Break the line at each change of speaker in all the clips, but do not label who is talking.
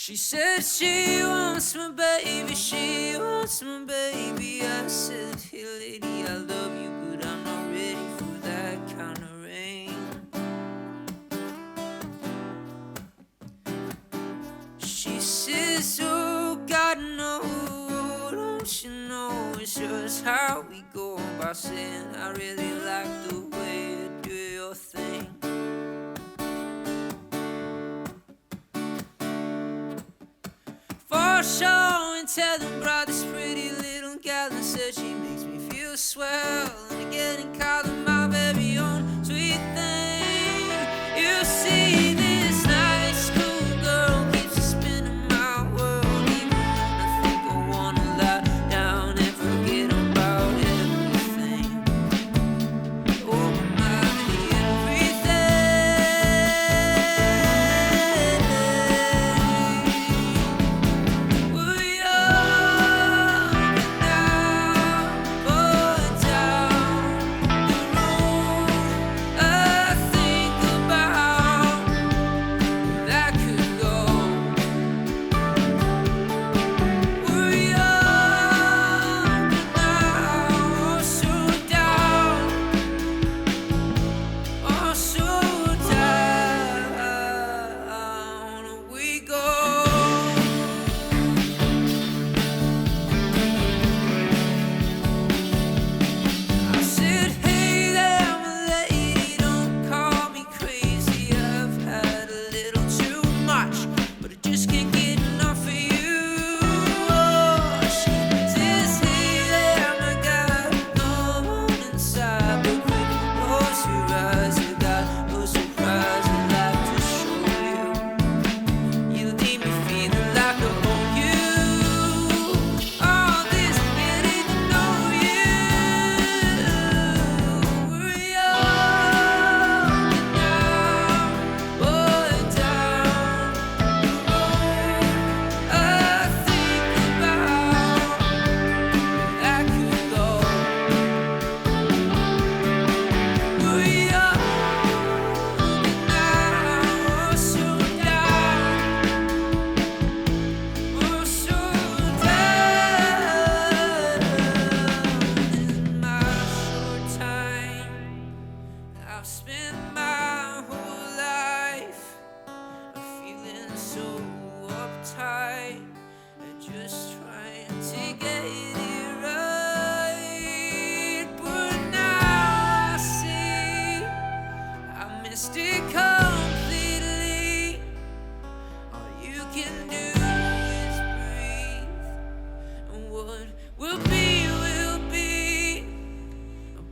She said she wants my baby, she wants my baby. I said, hey lady, I love you, but I'm not ready for that kind of rain. She says, oh God, no, don't you know it's just how we go about saying I really like the way you do your thing. For sure, and tell them about this pretty little gal and said she makes me feel swell and getting called my very own sweet thing. You see, this nice cool girl keeps spinning my world, even when I think I wanna lie down and forget about everything. Oh my, everything.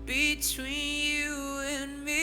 Between you and me.